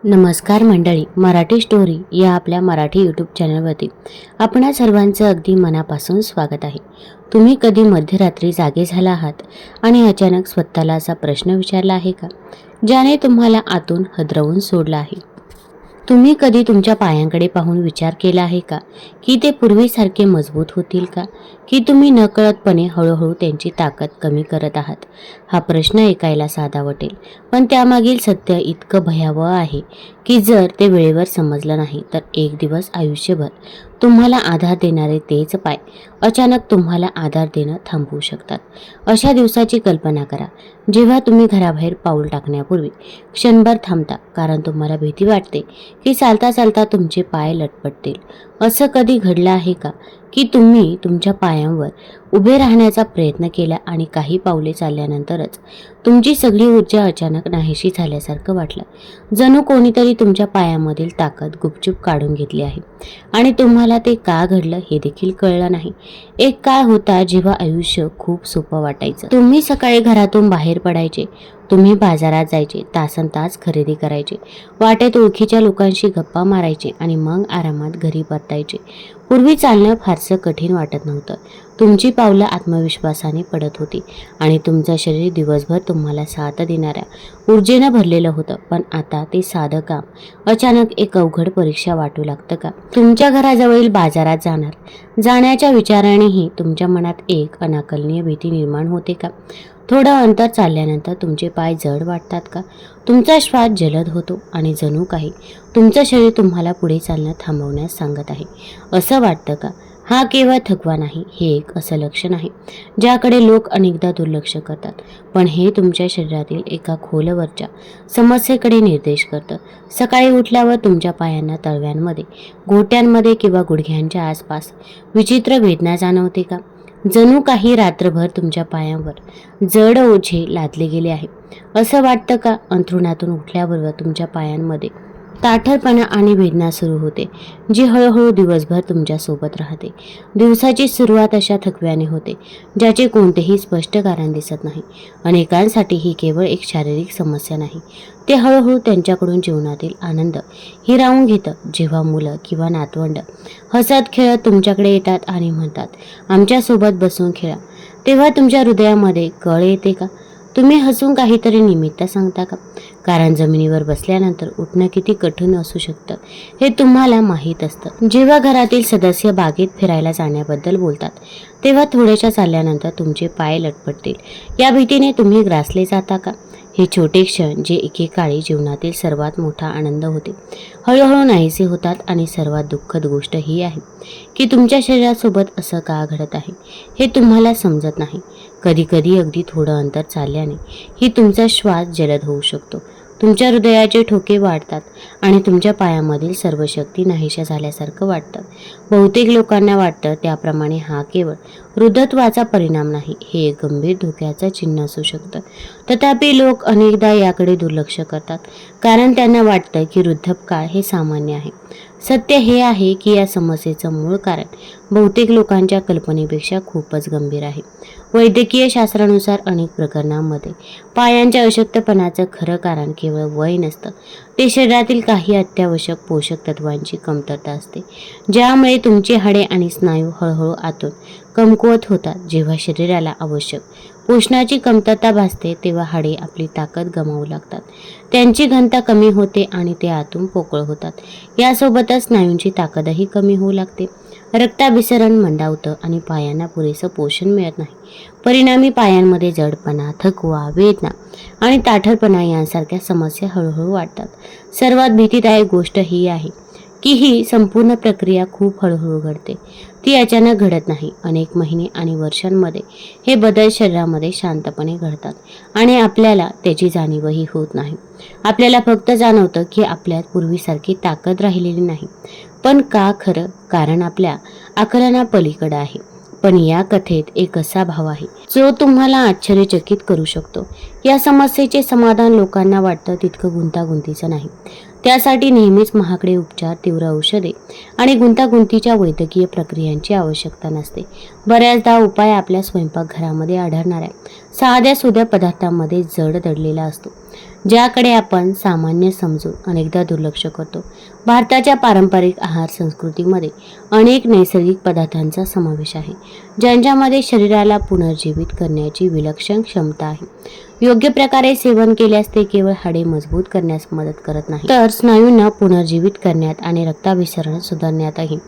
नमस्कार मंडळी, मराठी स्टोरी या आपल्या मराठी यूट्यूब चॅनलवरती आपणा सर्वांचं अगदी मनापासून स्वागत आहे. तुम्ही कधी मध्यरात्री जागे झाला आहात आणि अचानक स्वतःला असा प्रश्न विचारला आहे का, ज्याने तुम्हाला आतून हादरवून सोडलं आहे? तुम्ही कधी तुमच्या पायांकडे पाहून विचार केला आहे का, की ते पूर्वीसारखे मजबूत होतील का, की तुम्ही नकळतपणे हळूहळू त्यांची ताकद कमी करत आहात? हा प्रश्न ऐकायला साधा वाटेल, पण त्यामागील सत्य इतकं भयावह आहे की जर ते वेळेवर समजलं नाही तर एक दिवस आयुष्यभर तुम्हाला आधार देणारे तेच पाय अचानक तुम्हाला आधार देणं थांबवू शकतात. अशा दिवसाची कल्पना करा, जेव्हा तुम्ही घराबाहेर पाऊल टाकण्यापूर्वी क्षणभर थांबता, कारण तुम्हाला भीती वाटते की चालता चालता तुमचे पाय लटपटतील. असं कधी घडलं आहे का, की तुम्ही तुमच्या पायांवर उभे राहण्याचा प्रयत्न केला आणि काही पावले चालल्यानंतरच तुमची सगळी ऊर्जा अचानक नाहीशी झाल्यासारखं वाटलं? जणू कोणीतरी तुमच्या पायामधील ताकद गुपचूप काढून घेतली आहे आणि तुम्हाला ते का घडलं हे देखील कळलं नाही. एक काळ होता जेव्हा आयुष्य खूप सोपं वाटायचं. तुम्ही सकाळी घरातून बाहेर पडायचे, तुम्ही बाजारात जायचे, तासनतास खरेदी करायचे, वाटेत ओळखीच्या लोकांशी गप्पा मारायचे आणि मग आरामात घरी परतायचे. पूर्वी चालणं फारसं कठीण वाटत नव्हतं. तुमची पावलं आत्मविश्वासाने पडत होती आणि तुमचं शरीर दिवसभर तुम्हाला साथ देणाऱ्या ऊर्जेनं भरलेलं होतं. पण आता ते साधं काम अचानक एक अवघड परीक्षा वाटू लागतं का? तुमच्या घराजवळील बाजारात जाण्याच्या विचारानेही तुमच्या मनात एक अनाकलनीय भीती निर्माण होते का? थोडं अंतर चालल्यानंतर तुमचे पाय जड वाटतात का? तुमचा श्वास जलद होतो आणि जणू काही तुमचं शरीर तुम्हाला पुढे चालणं थांबवण्यास सांगत आहे. असं वाटतं का? हा केवळ थकवा नाही, हे एक असं लक्षण आहे ज्याकडे लोक अनेकदा दुर्लक्ष करतात, पण हे तुमच्या शरीरातील एका खोलवरच्या समस्येकडे निर्देश करतं. सकाळी उठल्यावर तुमच्या पायांना तळव्यांमध्ये, घोट्यांमध्ये किंवा गुडघ्यांच्या आसपास विचित्र वेदना जाणवते का? जणू काही रात्रभर तुमच्या पायांवर जड ओझे लादले गेले आहे असं वाटतं का? अंथरुणातून उठल्याबरोबर तुमच्या पायांमध्ये ताठरपणा आणि वेदना सुरू होते, जी हळूहळू दिवसभर तुमच्यासोबत राहते. दिवसाची सुरुवात अशा थकव्याने होते ज्याचे कोणतेही स्पष्ट कारण दिसत नाही. अनेकांसाठी ही केवळ एक शारीरिक समस्या नाही, ते हळूहळू त्यांच्याकडून जीवनातील आनंद हिरावून घेतं. जेव्हा मुलं किंवा नातवंड हसत खेळत तुमच्याकडे येतात आणि म्हणतात, आमच्यासोबत बसून खेळा, तेव्हा तुमच्या हृदयामध्ये कळ येते का? तुम्ही हसून काहीतरी निमित्त सांगता का? कारण जमिनीवर बसल्यानंतर उठणं किती कठीण असू शकतं हे तुम्हाला माहीत असतं. जेव्हा घरातील सदस्य बागेत फिरायला जाण्याबद्दल बोलतात, तेव्हा थोड्याशा चालल्यानंतर तुमचे पाय लटपटतील, या भीतीने तुम्ही ग्रासले जाता का? हे छोटे क्षण जे एकेकाळी जीवनातील सर्वात मोठा आनंद होते, हळूहळू नाहीसे होतात. आणि सर्वात दुःखद गोष्ट ही आहे की तुमच्या शरीरासोबत असं का घडत आहे हे तुम्हाला समजत नाही. कधी कधी अगदी थोडं अंतर चालल्याने ही तुमचा श्वास जलद होऊ शकतो, तुमच्या हृदयाचे ठोके वाढतात आणि तुमच्या पायामधील सर्व शक्ती नाहीशा झाल्यासारखं वाटतं. बहुतेक लोकांना वाटतं त्याप्रमाणे हा केवळ वृद्धत्वाचा परिणाम नाही, हे एक गंभीर धोक्याचं चिन्ह असू शकतं. तथापि लोक अनेकदा याकडे दुर्लक्ष करतात, कारण त्यांना वाटतं की वृद्धपकाळ हे सामान्य आहे. सत्य हे आहे की या समस्येचं मूळ कारण बहुतेक लोकांच्या कल्पनेपेक्षा खूपच गंभीर आहे. वैद्यकीय शास्त्रानुसार अनेक प्रकरणांमध्ये पायांच्या अशक्तपणाचं खरं कारण केवळ वय नसतं, ते शरीरातील काही अत्यावश्यक पोषक तत्वांची कमतरता असते, ज्यामुळे तुमची हाडे आणि स्नायू हळूहळू आतून कमकुवत होतात. जेव्हा शरीराला आवश्यक पोषणाची कमतरता भासते, तेव्हा हाडे आपली ताकद गमावू लागतात, त्यांची घनता कमी होते आणि ते आतून पोकळ होतात. यासोबतच स्नायूंची ताकदही कमी होऊ लागते, रक्ताभिसरण मंदावतं आणि पायांना पुरेसं पोषण मिळत नाही. परिणामी पायांमध्ये जडपणा, थकवा, वेदना आणि ताठरपणा यांसारख्या समस्या हळूहळू वाढतात. सर्वात भीतीदायक गोष्ट ही आहे की ही संपूर्ण प्रक्रिया खूप हळूहळू घडते, ती अचानक घडत नाही. अनेक महिने आणि वर्षांमध्ये हे बदल शरीरामध्ये शांतपणे घडतात आणि आपल्याला त्याची जाणीवही होत नाही. आपल्याला फक्त जाणवतं की आपल्यात पूर्वीसारखी ताकद राहिलेली नाही. पण का खरं? कारण आपल्या आकलनापलीकडे आहे. पण या कथेत एक असा भाव आहे जो तुम्हाला आश्चर्यचकित करू शकतो. या समस्येचे समाधान लोकांना वाटतं तितकं गुंतागुंतीचं नाही. त्यासाठी नेहमीच महागडे उपचार, तीव्र औषधे आणि गुंतागुंतीच्या वैद्यकीय प्रक्रियांची आवश्यकता नसते. बऱ्याचदा उपाय आपल्या स्वयंपाकघरामध्ये आढळणाऱ्या साध्या सुध्या पदार्थांमध्ये जड दडलेला असतो, ज्याकडे आपण सामान्य समजून अनेकदा दुर्लक्ष करतो. भारताच्या पारंपरिक आहार संस्कृतीमध्ये अनेक नैसर्गिक पदार्थांचा समावेश आहे, ज्यांच्यामध्ये शरीराला पुनर्जीवित करण्याची विलक्षण क्षमता आहे. योग्य प्रकारे सेवन केल्यास ते केवळ हाडे मजबूत करण्यास मदत करत नाही, तर स्नायूंना पुनर्जीवित करण्यात आणि रक्ताभिसरण सुधारण्यातही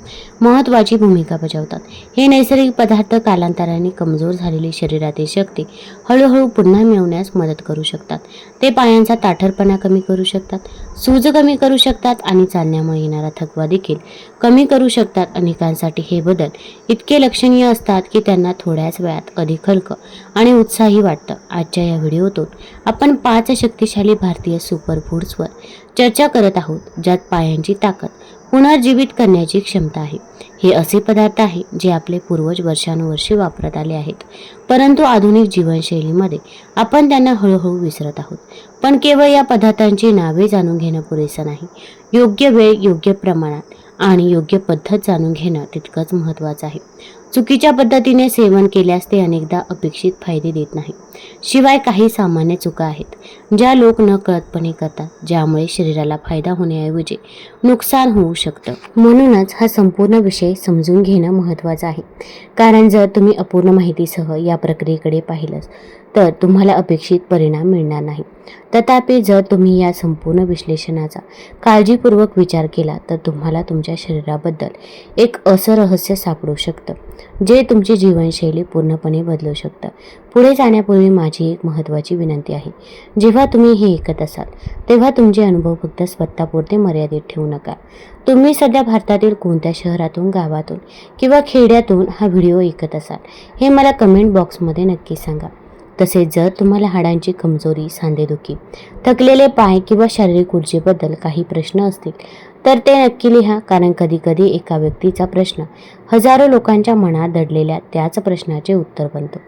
महत्त्वाची भूमिका बजावतात. हे नैसर्गिक पदार्थ कालांतराने कमजोर झालेली शरीरातील शक्ती हळूहळू पुन्हा मिळवण्यास मदत करू शकतात. ते पायांचा ताठरपणा कमी करू शकतात, सूज कमी करू शकतात आणि चालण्यामुळे येणारा थकवा देखील कमी करू शकतात. अनेकांसाठी हे बदल इतके लक्षणीय असतात की त्यांना थोड्याच वेळात अधिक हलकं आणि उत्साही वाटतं. आजच्या या व्हिडिओतून आपण 5 शक्तिशाली भारतीय सुपरफूड्सवर चर्चा करत आहोत, ज्यात पायांची ताकद पुनर्जीवित करण्याची क्षमता आहे. हे असे पदार्थ आहे जे आपले पूर्वज वर्षानुवर्षे वापरत आले आहेत, परंतु आधुनिक जीवनशैलीमध्ये आपण त्यांना हळूहळू विसरत आहोत. पण केवळ या पदार्थांची नावे जाणून घेणं पुरेसं नाही. योग्य वेळ, योग्य प्रमाणात आणि योग्य पद्धत जाणून घेणं तितकंच महत्त्वाचं आहे. चुकीच्या पद्धतीने सेवन केल्यास ते अनेकदा अपेक्षित फायदे देत नाही. शिवाय काही सामान्य चुका आहेत ज्या लोक नकळतपणे करतात, ज्यामुळे शरीराला फायदा होण्याऐवजी नुकसान होऊ शकतं. म्हणूनच हा संपूर्ण विषय समजून घेणं महत्त्वाचं आहे, कारण जर तुम्ही अपूर्ण माहितीसह या प्रक्रियेकडे पाहिलंच तर तुम्हाला अपेक्षित परिणाम मिळणार नाही. तथापि जर तुम्ही या संपूर्ण विश्लेषणाचा काळजीपूर्वक विचार केला तर तुम्हाला तुमच्या शरीराबद्दल एक असं रहस्य सापडू शकतं, जे तुमची जीवनशैली पूर्णपणे बदलू शकतं. पुढे जाण्यापूर्वी माझी एक महत्त्वाची विनंती आहे. जेव्हा तुम्ही हे ऐकत असाल तेव्हा तुमचे अनुभव फक्त स्वतःपुरते मर्यादित ठेवू नका. तुम्ही सध्या भारतातील कोणत्या शहरातून, गावातून किंवा खेड्यातून हा व्हिडिओ ऐकत असाल हे मला कमेंट बॉक्समध्ये नक्की सांगा. तसेच जर तुम्हाला हाडांची कमजोरी, सांधेदुखी, थकलेले पाय किंवा शारीरिक ऊर्जेबद्दल काही प्रश्न असतील तर ते नक्की लिहा, कारण कधीकधी एका व्यक्तीचा प्रश्न हजारो लोकांच्या मनात दडलेल्या त्याच प्रश्नाचे उत्तर बनतो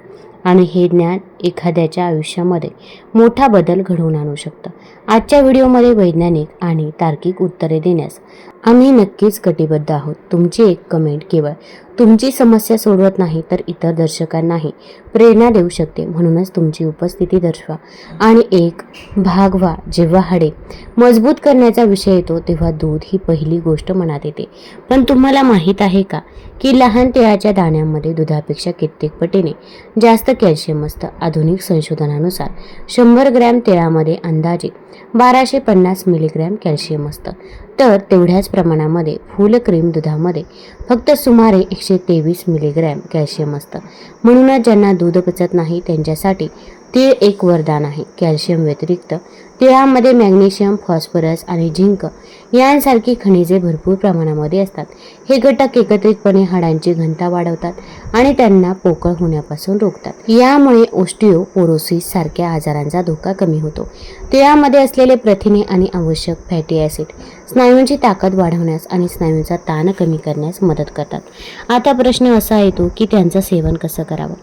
आणि हे ज्ञान एखाद्याच्या आयुष्यामध्ये मोठा बदल घडवून आणू शकतं. आजच्या व्हिडिओमध्ये वैज्ञानिक आणि तार्किक उत्तरे देण्यास आम्ही नक्कीच कटिबद्ध आहोत. तुमची एक कमेंट केवळ तुमची समस्या सोडवत नाही तर इतर दर्शकांनाही प्रेरणा देऊ शकते. म्हणूनच तुमची उपस्थिती दर्शवा आणि एक भाग व्हा. जेव्हा हाडे मजबूत करण्याचा विषय येतो तेव्हा दूध ही पहिली गोष्ट मनात येते. पण तुम्हाला माहीत आहे का की लहान तिळाच्या दाण्यांमध्ये दुधापेक्षा कित्येक पटीने जास्त कॅल्शियम असतं. आधुनिक संशोधनानुसार 100 ग्रॅम तिळामध्ये अंदाजे 1250 मिलीग्रॅम कॅल्शियम असतं, तर तेवढ्याच प्रमाणामध्ये फुल क्रीम दुधामध्ये फक्त सुमारे 123 मिलीग्रॅम कॅल्शियम असतं. म्हणूनच ज्यांना दूध पचत नाही त्यांच्यासाठी तीळ एक वरदान आहे. कॅल्शियम व्यतिरिक्त तिळामध्ये मॅग्नेशियम, फॉस्फरस आणि झिंक यांसारखी खनिजे भरपूर प्रमाणामध्ये असतात. हे घटक एकत्रितपणे हाडांची घनता वाढवतात आणि त्यांना पोकळ होण्यापासून रोखतात. यामुळे ओस्टिओपोरोसिस सारख्या आजारांचा धोका कमी होतो. तिळामध्ये असलेले प्रथिने आणि आवश्यक फॅटी ॲसिड स्नायूंची ताकद वाढवण्यास आणि स्नायूंचा ताण कमी करण्यास मदत करतात. आता प्रश्न असा येतो की त्यांचं सेवन कसं करावं.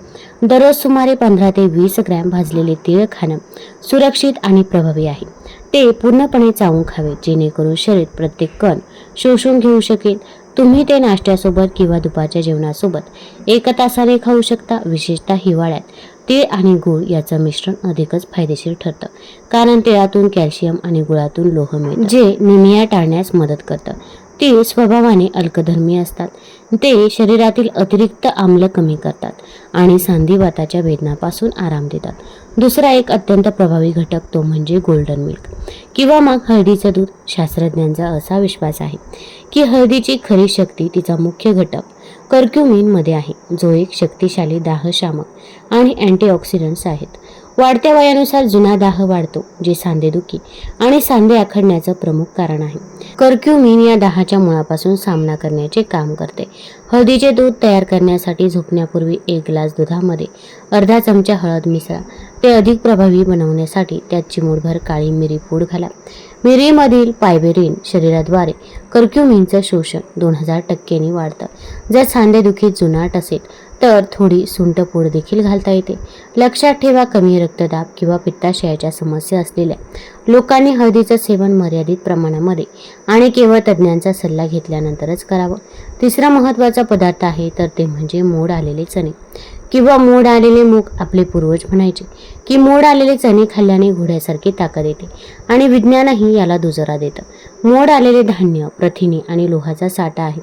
दररोज सुमारे 15 ते 20 ग्रॅम भाजलेले तीळ खाणं सुरक्षित आणि प्रभावी आहे. ते पूर्णपणे चावून खावे, जेणेकरून शरीर प्रत्येक कण शोषून घेऊ शकेल. तुम्ही ते नाश्त्यासोबत किंवा दुपारच्या जेवणासोबत 1 तासाने खाऊ शकता. विशेषतः हिवाळ्यात तीळ आणि गूळ याचं मिश्रण अधिकच फायदेशीर ठरतं, कारण तिळातून कॅल्शियम आणि गुळातून लोह मिळतं, जे निमिया टाळण्यास मदत करतं. तीळ स्वभावाने अल्कधर्मी असतात. ते शरीरातील अतिरिक्त आम्ल कमी करतात आणि संधिवाताच्या वेदनापासून आराम देतात. दुसरा एक अत्यंत प्रभावी घटक तो म्हणजे गोल्डन मिल्क किंवा मग हळदीचं दूध. शास्त्रज्ञांचा असा विश्वास आहे की हळदीची खरी शक्ती तिचा मुख्य घटक कर्क्युमिनमध्ये आहे, जो एक शक्तिशाली दाहशामक आणि अँटीऑक्सिडंट्स आहेत. वाढत्या वयानुसार जुना दाह वाढतो, जे सांधेदुखी आणि सांधे आखडण्याचं प्रमुख कारण आहे. कर्क्युमिन या दाहाच्या मुळापासून सामना करण्याचे काम करते. हळदीचे दूध तयार करण्यासाठी झोपण्यापूर्वी 1 ग्लास दुधामध्ये अर्धा चमचा हळद मिसळा. ते अधिक प्रभावी बनवण्यासाठी त्यात चिमूटभर काळी मिरी पूड घाला. मिरीमधील पायबेरिन शरीराद्वारे कर्क्युमिनचं शोषण 2000% वाढतं. जर सांधेदुखी जुनाट असेल तर थोडी सुंठपूड देखील घालता येते. लक्षात ठेवा, कमी रक्तदाब किंवा पित्ताशयाच्या समस्या असलेल्या लोकांनी हळदीचं सेवन मर्यादित प्रमाणामध्ये आणि केवळ तज्ज्ञांचा सल्ला घेतल्यानंतरच करावं. तिसरा महत्त्वाचा पदार्थ आहे तर ते म्हणजे मोड आलेले चणे किंवा मोड आलेले मूग. आपले पूर्वज म्हणायचे की मोड आलेले चणे खाल्ल्याने घोड्यासारखी ताकद येते आणि विज्ञानही याला दुजोरा देतं। मोड आलेले धान्य प्रथिने आणि लोहाचा साठा आहे,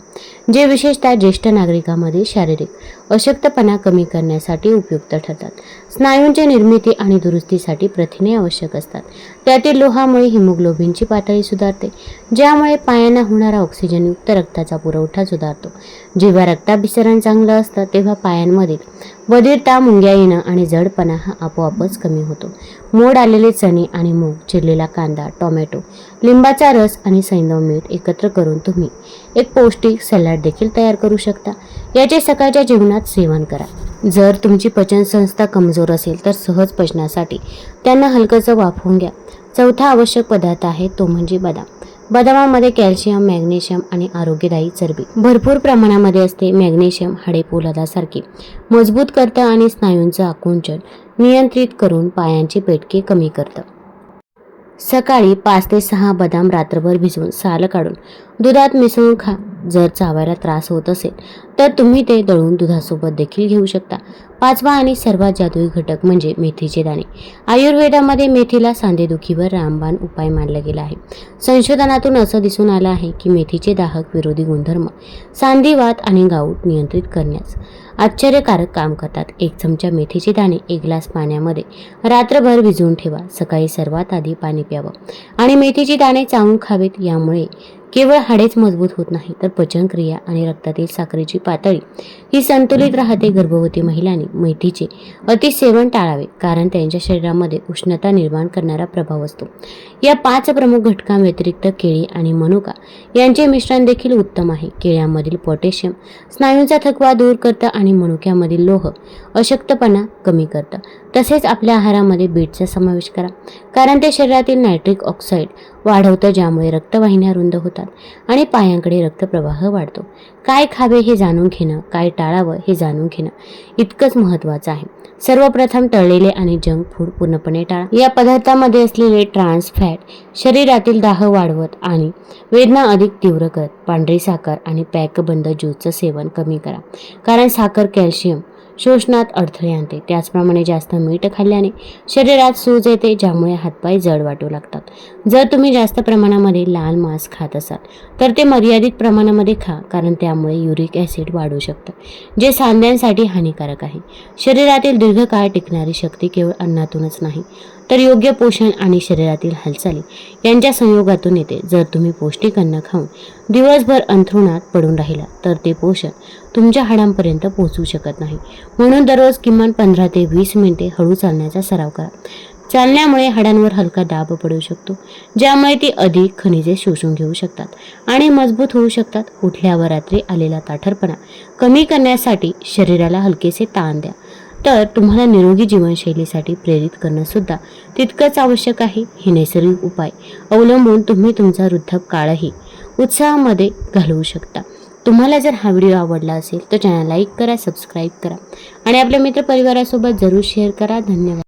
जे विशेषतः ज्येष्ठ नागरिकांमध्ये शारीरिक अशक्तपणा कमी करण्यासाठी उपयुक्त ठरतात। स्नायूंची निर्मिती आणि दुरुस्तीसाठी प्रथिने आवश्यक असतात। त्यातील लोहामुळे हिमोग्लोबिनची पातळी सुधारते, ज्यामुळे पायांना होणारा ऑक्सिजनयुक्त रक्ताचा पुरवठा सुधारतो। जेव्हा रक्ताभिसरण चांगलं असतं तेव्हा पायांमधील बधिरता, मुंग्या येणं आणि जडपणा हा आपोआपच कमी होतो। मोड आलेले चणे आणि मूग, चिरलेला कांदा, टोमॅटो, लिंबाचा रस आणि सैंधव मीठ एकत्र करून तुम्ही एक पौष्टिक सलाड देखील तयार करू शकता। याचे सकाळच्या जेवणात सेवन करा। जर तुमची पचनसंस्था कमजोर असेल तर सहज पचनासाठी त्यांना हलकंसं वाफवून घ्या। चौथा आवश्यक पदार्थ आहे तो म्हणजे बदाम। बदामामध्ये कॅल्शियम, मॅग्नेशियम आणि आरोग्यदायी चरबी भरपूर प्रमाणामध्ये असते। मॅग्नेशियम हाडे पोलादासारखे मजबूत करतं आणि स्नायूंचं आकुंचन नियंत्रित करून पायांची पेटके कमी करतं। सकाळी 5 ते 6 बदाम रात्रभर भिजवून साल काढून दुधात मिसळून खा। जर चावायला त्रास होत असेल तर तुम्ही ते दळून दुधासोबत देखील घेऊ शकता। पाचवा आणि सर्वात जादुई घटक म्हणजे मेथीचे दाणे। आयुर्वेदामध्ये मेथीला सांधेदुखीवर रामबाण उपाय मानला गेला आहे। संशोधनातून असं दिसून आलं आहे की मेथीचे दाहक विरोधी गुणधर्म सांधिवात आणि गाऊट नियंत्रित करण्यास आश्चर्यकारक काम करतात। 1 चमचा मेथीचे दाणे 1 ग्लास पाण्यामध्ये रात्रभर भिजवून ठेवा। सकाळी सर्वात आधी पाणी प्यावं आणि मेथीची दाणे चावून खावेत। यामुळे केवळ हाडेच मजबूत होत नाही तर पचनक्रिया आणि रक्तातील साखरेची पातळी ही संतुलित राहते। गर्भवती महिलांनी मेथीचे अतिसेवन टाळावे, कारण त्यांच्या शरीरामध्ये उष्णता निर्माण करणारा प्रभाव असतो। या 5 प्रमुख घटकांव्यतिरिक्त केळी आणि मनुका यांचे मिश्रण देखील उत्तम आहे। केळ्यामधील पोटॅशियम स्नायूंचा थकवा दूर करतं आणि मनुक्यामधील लोह अशक्तपणा कमी करतं। तसेच आपल्या आहारामध्ये बीटचा समावेश करा, कारण ते शरीरातील नायट्रिक ऑक्साईड वाढवतं, ज्यामुळे रक्तवाहिन्या रुंद होतात आणि पायांकडे रक्तप्रवाह वाढतो। काय खावे हे जाणून घेणं, काय टाळावं हे जाणून घेणं इतकंच महत्त्वाचं आहे। सर्वप्रथम तळलेले आणि जंक फूड पूर्णपणे टाळा। या पदार्थामध्ये असलेले ट्रान्स फॅट शरीरातील दाह वाढवत आणि वेदना अधिक तीव्र करत। पांढरी साखर आणि पॅकबंद ज्यूसचं सेवन कमी करा, कारण साखर कॅल्शियम शोषणात अडथळे आणते। त्याचप्रमाणे जास्त मीठ खाल्ल्याने शरीरात सूज येते, ज्यामुळे हातपाय जड वाटू लागतात। जर तुम्ही जास्त प्रमाणामध्ये लाल मांस खात असाल तर ते मर्यादित प्रमाणामध्ये खा, कारण त्यामुळे युरिक ॲसिड वाढू शकतं, जे सांध्यांसाठी हानिकारक आहे। शरीरातील दीर्घकाळ टिकणारी शक्ती केवळ अन्नातूनच नाही तर योग्य पोषण आणि शरीरातील हालचाली यांच्या संयोगातून येते। जर तुम्ही पौष्टिक अन्न खाऊन दिवसभर अंथरुणात पडून राहिला तर ते पोषण तुमच्या हाडांपर्यंत पोहोचू शकत नाही। म्हणून दररोज किमान 15 ते 20 मिनिटे हळू चालण्याचा सराव करा। चालण्यामुळे हाडांवर हलका दाब पडू शकतो, ज्यामुळे ती अधिक खनिजे शोषून घेऊ शकतात आणि मजबूत होऊ शकतात। उठल्यावर रात्री आलेला ताठरपणा कमी करण्यासाठी शरीराला हलकेसे ताण द्या। तर तुम्हाला निरोगी जीवनशैलीसाठी प्रेरित करणं सुद्धा तितकंच आवश्यक आहे। हे नैसर्गिक उपाय अवलंबून तुम्ही तुमचा वृद्धापकाळही उत्साहामध्ये घालवू शकता। तुम्हाला जर हा व्हिडिओ आवडला असेल तर चॅनल लाईक करा, सबस्क्राईब करा आणि आपल्या मित्रपरिवारासोबत जरूर शेअर करा। धन्यवाद।